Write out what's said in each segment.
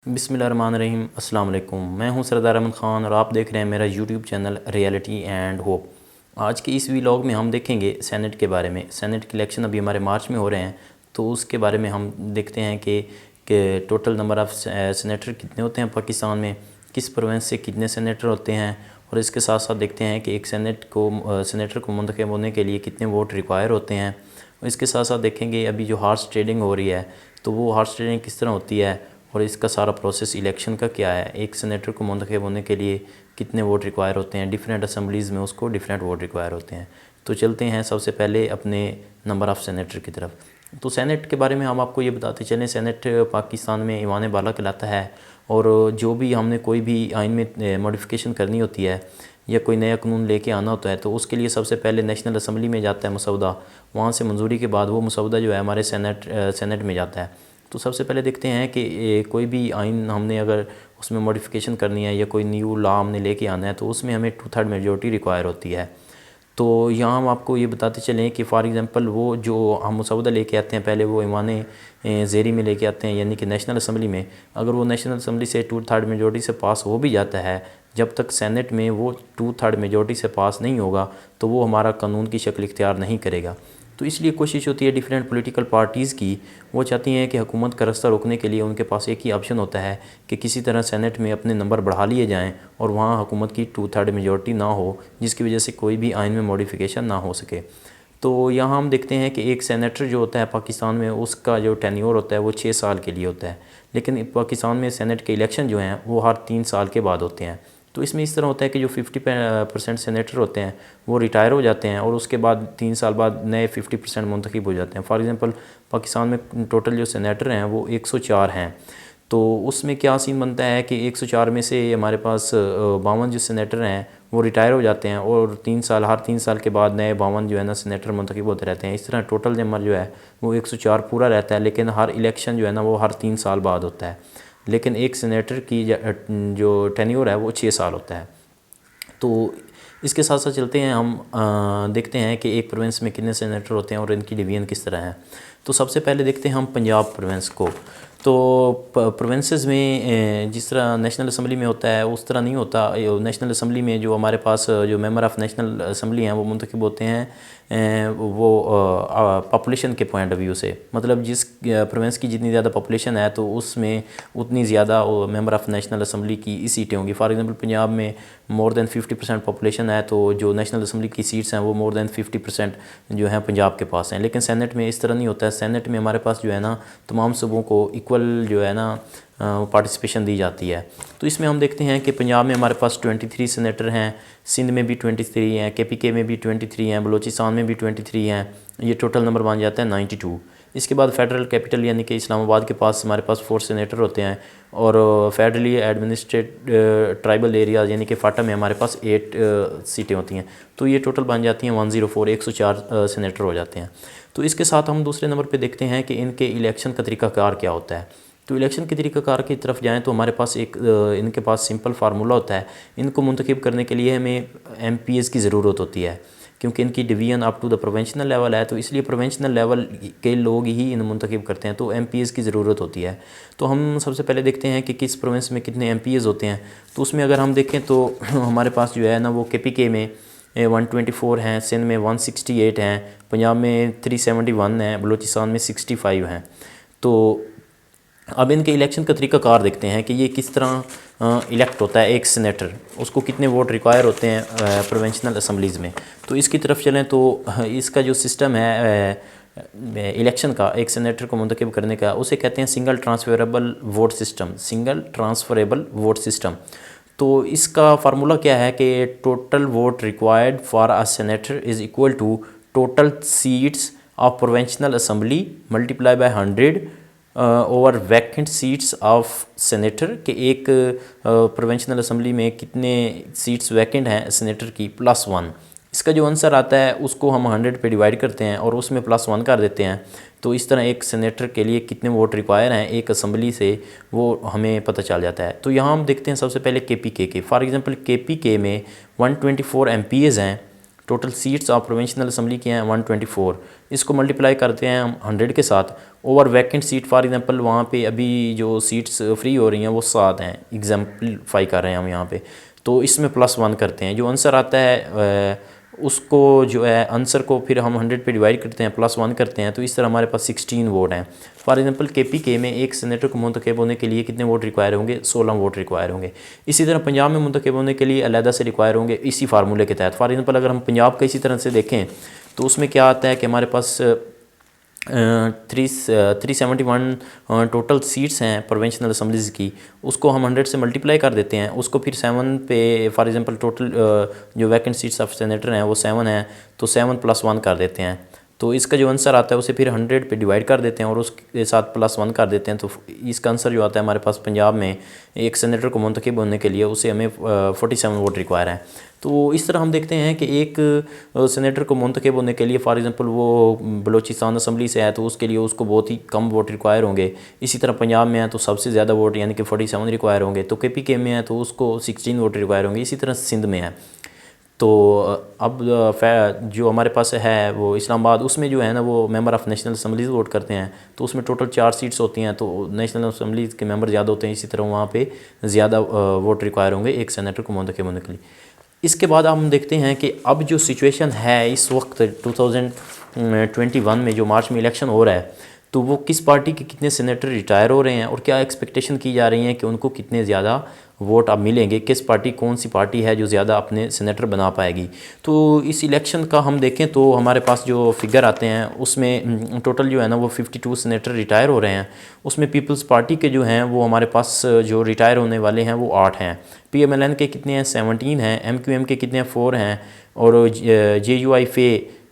बिस्मिल्लाहिर्रहमानिर्रहीम अस्सलाम वालेकुम। मैं हूं सरदार अहमद ख़ान और आप देख रहे हैं मेरा YouTube channel reality and hope. आज के इस व्लॉग में हम देखेंगे सेनेट के बारे में। सेनेट के इलेक्शन अभी हमारे मार्च में हो रहे हैं, तो उसके बारे में हम देखते हैं कि टोटल नंबर ऑफ़ सेनेटर कितने होते हैं पाकिस्तान में, किस प्रोविंस से कितने सेनेटर होते हैं, और इसके साथ साथ देखते हैं कि एक सेनेटर को मुंतखब होने के लिए कितने वोट रिक्वायर होते हैं। और इसके साथ साथ देखेंगे अभी जो हॉर्स ट्रेडिंग हो रही है, तो वो हॉर्स ट्रेडिंग किस तरह होती है और इसका सारा प्रोसेस इलेक्शन का क्या है। एक सेनेटर को मुंतखब होने के लिए कितने वोट रिक्वायर होते हैं, डिफरेंट असम्बलीज़ में उसको डिफरेंट वोट रिक्वायर होते हैं। तो चलते हैं सबसे पहले अपने नंबर ऑफ़ सेनेटर की तरफ। तो सेनेट के बारे में हम आपको ये बताते चलें, सेनेट पाकिस्तान में ईवान बाला कहलाता है, और जो भी हमने कोई भी आइन में मॉडिफिकेशन करनी होती है या कोई नया कानून लेके आना होता है, तो उसके लिए सबसे पहले नेशनल असम्बली में जाता है मसौदा। वहाँ से मंजूरी के बाद वो मसौदा जो है हमारे सेनेट में जाता है। तो सबसे पहले देखते हैं कि कोई भी आइन हमने अगर उसमें मॉडिफिकेशन करनी है या कोई न्यू लॉ हमने लेके आना है, तो उसमें हमें 2/3 मेजॉरिटी रिक्वायर होती है। तो यहाँ हम आपको ये बताते चलें कि फ़ॉर एग्ज़ाम्पल वो जो हम मसौदा लेके आते हैं, पहले वो ईवान ज़ेरी में लेके आते हैं, यानी कि नेशनल असम्बली में। अगर वो नेशनल असम्बली से 2/3 मेजॉरिटी से पास हो भी जाता है, जब तक सेनेट में वो 2/3 मेजॉरिटी से पास नहीं होगा, तो वो हमारा कानून की शक्ल इख्तियार नहीं करेगा। तो इसलिए कोशिश होती है डिफरेंट पॉलिटिकल पार्टीज़ की, वो चाहती हैं कि हुकूमत का रास्ता रोकने के लिए उनके पास एक ही ऑप्शन होता है कि किसी तरह सेनेट में अपने नंबर बढ़ा लिए जाएं और वहाँ हुकूमत की 2/3 मेजॉरिटी ना हो, जिसकी वजह से कोई भी आइन में मॉडिफिकेशन ना हो सके। तो यहाँ हम देखते हैं कि एक सेनेटर जो होता है पाकिस्तान में, उसका जो टेन्योर होता है वो 6 साल के लिए होता है। लेकिन पाकिस्तान में सेनेट के इलेक्शन जो हैं वो हर 3 साल के बाद होते हैं। तो इसमें इस तरह होता है कि जो 50% सेनेटर होते हैं वो रिटायर हो जाते हैं, और उसके बाद 3 साल बाद नए 50% मुंतखब हो जाते हैं। फॉर एग्ज़ाम्पल पाकिस्तान में टोटल जो सेनेटर हैं वो 104 हैं। तो उसमें क्या सीन बनता है कि 104 में से हमारे पास 52 जो सेनेटर हैं वो रिटायर हो जाते हैं, और हर 3 साल के बाद नए 52 जो है ना सेनेटर मुंतखब होते रहते हैं। इस तरह टोटल नंबर जो है वो 104 पूरा रहता है, लेकिन हर इलेक्शन जो है ना वो हर 3 साल बाद होता है। लेकिन एक सेनेटर की जो टेन्योर है वो 6 साल होता है। तो इसके साथ साथ चलते हैं हम देखते हैं कि एक प्रोविंस में कितने सेनेटर होते हैं और इनकी डिवीज़न किस तरह है। तो सबसे पहले देखते हैं हम पंजाब प्रोविंस को। तो प्रोविंसेस में जिस तरह नेशनल असम्बली में होता है उस तरह नहीं होता। नेशनल असम्बली में जो हमारे पास जो मेंबर ऑफ़ नेशनल असम्बली हैं वो मुंतखब होते हैं वो पॉपुलेशन के पॉइंट ऑफ व्यू से, मतलब जिस प्रोविंस की जितनी ज़्यादा पॉपुलेशन है तो उसमें उतनी ज़्यादा मेंबर ऑफ़ नेशनल असम्बली की सीटें होंगी। फॉर एग्ज़ाम्पल पंजाब में मोर दैन 50% पॉपुलेशन है, तो जो नेशनल असम्बली की सीट्स हैं वो मोर दैन 50% जो है पंजाब के पास हैं। लेकिन सेनेट में इस तरह नहीं होता है। सेनेट में हमारे पास जो है ना तमाम सूबों को इक्वल जो है ना पार्टिसिपेशन दी जाती है। तो इसमें हम देखते हैं कि पंजाब में हमारे पास 23 सेनेटर हैं, सिंध में भी 23 हैं, KPK में भी 23 हैं, बलोचिस्तान में भी 23 हैं। ये टोटल नंबर बन जाता है 92। इसके बाद फेडरल कैपिटल यानी कि इस्लामाबाद के पास हमारे पास 4 सेनेटर होते हैं, और फेडरली एडमिनिस्ट्रेट ट्राइबल एरिया यानी कि फाटा में हमारे पास 8 सीटें होती हैं। तो ये टोटल बन जाती हैं 104, 104 सेनेटर हो जाते हैं। तो इसके साथ हम दूसरे नंबर पे देखते हैं कि इनके इलेक्शन का तरीक़ाकार क्या होता है। तो इलेक्शन के तरीक़ाकार की तरफ जाएँ तो हमारे पास इनके पास सिंपल फार्मूला होता है। इनको मुंतखब करने के लिए हमें MPs की ज़रूरत होती है, क्योंकि इनकी division up to the provincial level है, तो इसलिए प्रोविंशनल लेवल के लोग ही इन मुंतखब करते हैं, तो MPs की ज़रूरत होती है। तो हम सबसे पहले देखते हैं कि किस प्रोविंस में कितने MPs होते हैं। तो उसमें अगर हम देखें तो हमारे पास जो है ना वो KPK में 124 हैं, सिंध में 168 हैं, पंजाब में 371 हैं, बलूचिस्तान में 65 हैं। तो अब इनके इलेक्शन का तरीक़ाकार देखते हैं कि ये किस तरह इलेक्ट होता है एक सेनेटर, उसको कितने वोट रिक्वायर होते हैं प्रोविंशनल असम्बलीज़ में। तो इसकी तरफ चलें तो इसका जो सिस्टम है इलेक्शन का, एक सेनेटर को मुंतखब करने का, उसे कहते हैं single transferable vote system. Single transferable vote system. तो इसका फार्मूला क्या है कि total vote required for a senator is equal to total seats of provincial assembly multiply by 100 over vacant seats of senator, के एक प्रोविंशनल असम्बली में कितने seats vacant हैं सेनेटर की, +1। इसका जो आंसर आता है उसको हम 100 पे डिवाइड करते हैं और उसमें +1 कर देते हैं। तो इस तरह एक सेनेटर के लिए कितने वोट रिक्वायर हैं एक असम्बली से वो हमें पता चल जाता है। तो यहाँ हम देखते हैं सबसे पहले KPK के। फॉर एग्ज़ाम्पल KPK में 124 MPs हैं, total seats of provincial assembly की हैं 124। इसको मल्टीप्लाई करते हैं हम 100 के साथ over vacant seat. For example वहाँ पे अभी जो सीट्स फ्री हो रही हैं वो 7 हैं, एग्जाम्पलीफाई कर रहे हैं हम यहाँ पे। तो इसमें +1 करते हैं, जो आंसर आता है उसको जो है आंसर को फिर हम 100 पे डिवाइड करते हैं, +1 करते हैं। तो इस तरह हमारे पास 16 वोट हैं। फॉर एग्जांपल KPK में एक सेनेटर को मुंतखब होने के लिए कितने वोट रिक्वायर होंगे? 16 वोट रिक्वायर होंगे। इसी तरह पंजाब में मुंतखब होने के लिए अलहदा से रिक्वायर होंगे इसी फार्मूले के तहत। फॉर एग्जांपल अगर हम पंजाब का इसी तरह से देखें तो उसमें क्या आता है कि हमारे पास 371 टोटल सीट्स हैं प्रोविंशनल असम्बलीज़ की। उसको हम 100 से मल्टीप्लाई कर देते हैं, उसको फिर 7 पे फॉर एग्जांपल टोटल जो वैकेंट सीट्स ऑफ सेनेटर हैं वो 7 हैं, तो 7 + 1 कर देते हैं। तो इसका जो आंसर आता है उसे फिर 100 पे डिवाइड कर देते हैं और उसके साथ +1 कर देते हैं। तो इसका आंसर जो आता है हमारे पास पंजाब में एक सेनेटर को मुंतखब होने के लिए उसे हमें 47 वोट रिक्वायर है। तो इस तरह हम देखते हैं कि एक सेनेटर को मुंतखब होने के लिए फॉर एग्जांपल वो बलूचिस्तान असम्बली से है तो उसके लिए उसको बहुत ही कम वोट रिक्वायर होंगे। इसी तरह पंजाब में है तो सबसे ज़्यादा वोट यानी कि 47 रिक्वायर होंगे। तो KPK में है तो उसको 16 वोट रिक्वायर होंगे। इसी तरह सिंध में है तो अब जो हमारे पास है वो इस्लामाबाद, उसमें जो है ना वो member of national assemblies vote करते हैं। तो उसमें टोटल 4 सीट्स होती हैं, तो नेशनल असम्बलीज़ के मेंबर ज़्यादा होते हैं। इसी तरह वहाँ पे ज़्यादा वोट रिक्वायर होंगे एक सेनेटर को मुंतखब होने के लिए। इसके बाद हम देखते हैं कि अब जो सिचुएशन है इस वक्त 2021 में जो मार्च में इलेक्शन हो रहा है तो वो किस पार्टी के कितने सेनेटर रिटायर हो रहे हैं और क्या एक्सपेक्टेशन की जा रही है कि उनको कितने ज़्यादा वोट अब मिलेंगे, किस पार्टी कौन सी पार्टी है जो ज़्यादा अपने सेनेटर बना पाएगी। तो इस इलेक्शन का हम देखें तो हमारे पास जो फिगर आते हैं उसमें टोटल जो है ना वो 52 सेनेटर रिटायर हो रहे हैं। उसमें पीपल्स पार्टी के जो हैं वो हमारे पास जो रिटायर होने वाले हैं वो 8 हैं। PMLN के कितने हैं? 17 हैं। MQM के कितने हैं? 4 हैं। और JUI फे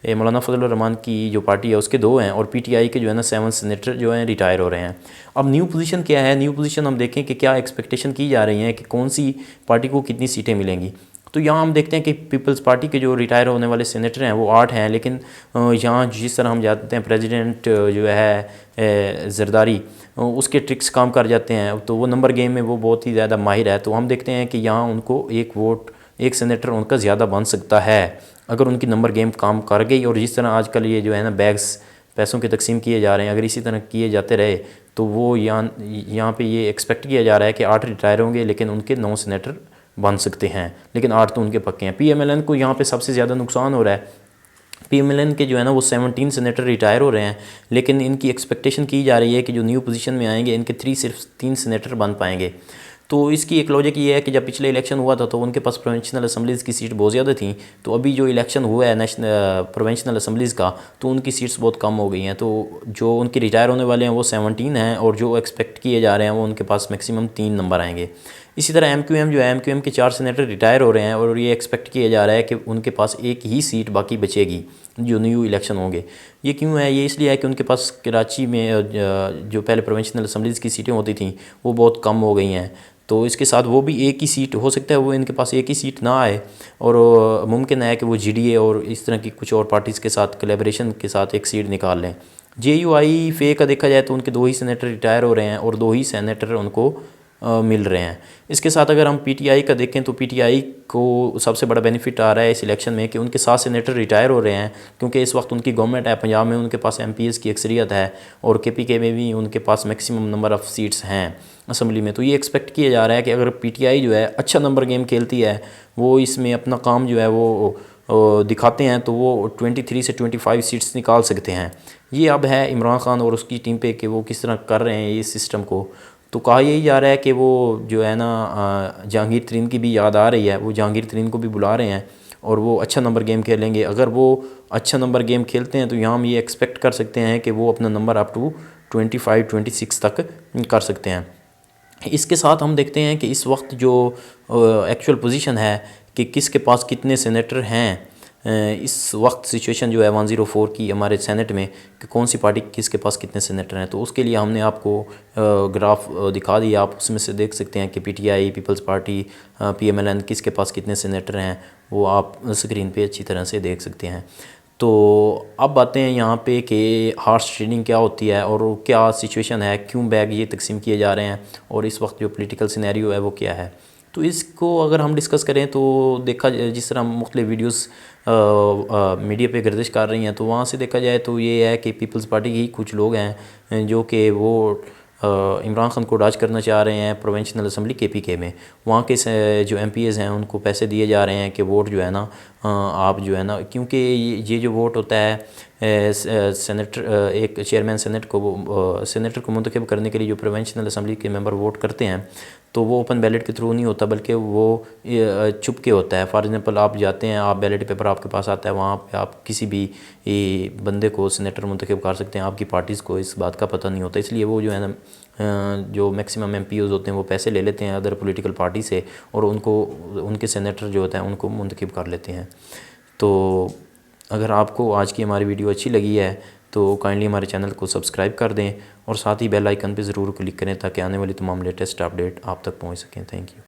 मौलाना फजल रहमान की जो पार्टी है उसके 2 हैं। और PTI के जो है ना 7 सेनेटर जो हैं रिटायर हो रहे हैं। अब न्यू पोजीशन क्या है? न्यू पोजीशन हम देखें कि क्या एक्सपेक्टेशन की जा रही है कि कौन सी पार्टी को कितनी सीटें मिलेंगी। तो यहाँ हम देखते हैं कि पीपल्स पार्टी के जो रिटायर होने वाले सेनेटर हैं वो 8 हैं। लेकिन यहाँ जिस तरह हम जानते हैं प्रेसिडेंट जो है जरदारी उसके ट्रिक्स काम कर जाते हैं, तो वो नंबर गेम में वो बहुत ही ज़्यादा माहिर है। तो हम देखते हैं कि यहाँ उनको एक सेनेटर उनका ज़्यादा बन सकता है अगर उनकी नंबर गेम काम कर गई। और जिस तरह आजकल ये जो है ना बैग्स पैसों के तकसीम किए जा रहे हैं, अगर इसी तरह किए जाते रहे तो वो यहाँ पे ये एक्सपेक्ट किया जा रहा है कि 8 रिटायर होंगे लेकिन उनके 9 सेनेटर बन सकते हैं, लेकिन 8 तो उनके पक्के हैं। PMLN को यहाँ पे सबसे ज़्यादा नुकसान हो रहा है। PMLN के जो है ना वो 17 सेनेटर रिटायर हो रहे हैं, लेकिन इनकी एक्सपेक्टेशन की जा रही है कि जो न्यू पोजीशन में आएंगे इनके सिर्फ 3 सेनेटर बन पाएंगे। तो इसकी एक लॉजिक ये है कि जब पिछले इलेक्शन हुआ था तो उनके पास प्रोविंशनल असम्बलीज़ की सीट बहुत ज़्यादा थी। तो अभी जो इलेक्शन हुआ है नेशनल प्रोविंशनल असम्बलीज़ का तो उनकी सीट्स बहुत कम हो गई हैं। तो जो उनके रिटायर होने वाले हैं वो 17 हैं और जो एक्सपेक्ट किए जा रहे हैं वो उनके पास मैक्सिमम 3 नंबर आएंगे। इसी तरह MQM जो है MQM के 4 सेनेटर रिटायर हो रहे हैं और ये एक्सपेक्ट किया जा रहा है कि उनके पास एक ही सीट बाकी बचेगी जो न्यू इलेक्शन होंगे। ये क्यों है? ये इसलिए है कि उनके पास कराची में जो पहले प्रोविंशनल असम्बलीज़ की सीटें होती थी वो बहुत कम हो गई हैं। तो इसके साथ वो भी एक ही सीट हो सकता है वो इनके पास एक ही सीट ना आए और मुमकिन है कि वो GDA और इस तरह की कुछ और पार्टीज़ के साथ कोलैबोरेशन के साथ एक सीट निकाल लें। JUI फे का देखा जाए तो उनके 2 ही सेनेटर रिटायर हो रहे हैं और 2 ही सेनेटर उनको मिल रहे हैं। इसके साथ अगर हम PTI का देखें तो PTI को सबसे बड़ा बेनिफिट आ रहा है इस इलेक्शन में कि उनके 7 सेनेटर रिटायर हो रहे हैं, क्योंकि इस वक्त उनकी गवर्नमेंट है, पंजाब में उनके पास MPs की अक्सरियत है और KPK में भी उनके पास मैक्सिमम नंबर ऑफ़ सीट्स हैं असम्बली में। तो ये एक्सपेक्ट किया जा रहा है कि अगर PTI जो है अच्छा नंबर गेम खेलती है, वो इसमें अपना काम जो है वो दिखाते हैं तो वो 23 से 25 सीट्स निकाल सकते हैं। ये अब है इमरान खान और उसकी टीम पे कि वो किस तरह कर रहे हैं इस सिस्टम को। तो कहा यही जा रहा है कि वो जो है ना जहांगीर तरीन की भी याद आ रही है, वो जहांगीर तरीन को भी बुला रहे हैं और वो अच्छा नंबर गेम खेलेंगे। अगर वो अच्छा नंबर गेम खेलते हैं तो यहाँ हम ये एक्सपेक्ट कर सकते हैं कि वो अपना नंबर अप टू 25-26 तक कर सकते हैं। इसके साथ हम देखते हैं कि इस वक्त जो एक्चुअल पोजीशन है कि किसके पास कितने सेनेटर हैं। इस वक्त सिचुएशन जो है 104 की हमारे सेनेट में कि कौन सी पार्टी किसके पास कितने सेनेटर हैं, तो उसके लिए हमने आपको ग्राफ दिखा दिया। आप उसमें से देख सकते हैं कि PTI पीपल्स पार्टी PMLN किसके पास कितने सेनेटर हैं, वो आप स्क्रीन पे अच्छी तरह से देख सकते हैं। तो अब बातें हैं यहाँ पे कि हार्स ट्रेडिंग क्या होती है और क्या सिचुएशन है, क्यों बैग ये तकसीम किए जा रहे हैं और इस वक्त जो पॉलिटिकल सिनेरियो है वो क्या है। तो इसको अगर हम डिस्कस करें तो देखा जिस तरह मुख्तलिफ वीडियोस मीडिया पे गर्दिश कर रही हैं, तो वहाँ से देखा जाए तो ये है कि पीपल्स पार्टी की कुछ लोग हैं जो कि वो इमरान खान को राज करना चाह रहे हैं प्रोविंशियल असम्बली KPK में। वहाँ के जो MPs हैं उनको पैसे दिए जा रहे हैं कि वोट जो है ना आप जो है ना, क्योंकि ये जो वोट होता है सेनेटर एक चेयरमैन सेनेटर को मुंतखब करने के लिए जो प्रोविंशियल असम्बली के मेंबर वोट करते हैं, तो वो ओपन बैलेट के थ्रू नहीं होता बल्कि वो छुप के होता है। फॉर एग्ज़ाम्पल आप जाते हैं, आप बैलेट पेपर आपके पास आता है, वहाँ पे आप किसी भी बंदे को सेनेटर मुंतखब कर सकते हैं, आपकी पार्टीज़ को इस बात का पता नहीं होता। इसलिए वो जो है ना जो मैक्सिमम MPs होते हैं वो पैसे ले लेते हैं अदर पॉलिटिकल पार्टी से और उनको उनके सेनेटर जो होते हैं उनको मुंतखब कर लेते हैं। तो अगर आपको आज की हमारी वीडियो अच्छी लगी है तो काइंडली हमारे चैनल को सब्सक्राइब कर दें और साथ ही बेल आइकन पे ज़रूर क्लिक करें ताकि आने वाली तमाम लेटेस्ट अपडेट आप तक पहुंच सकें। Thank you.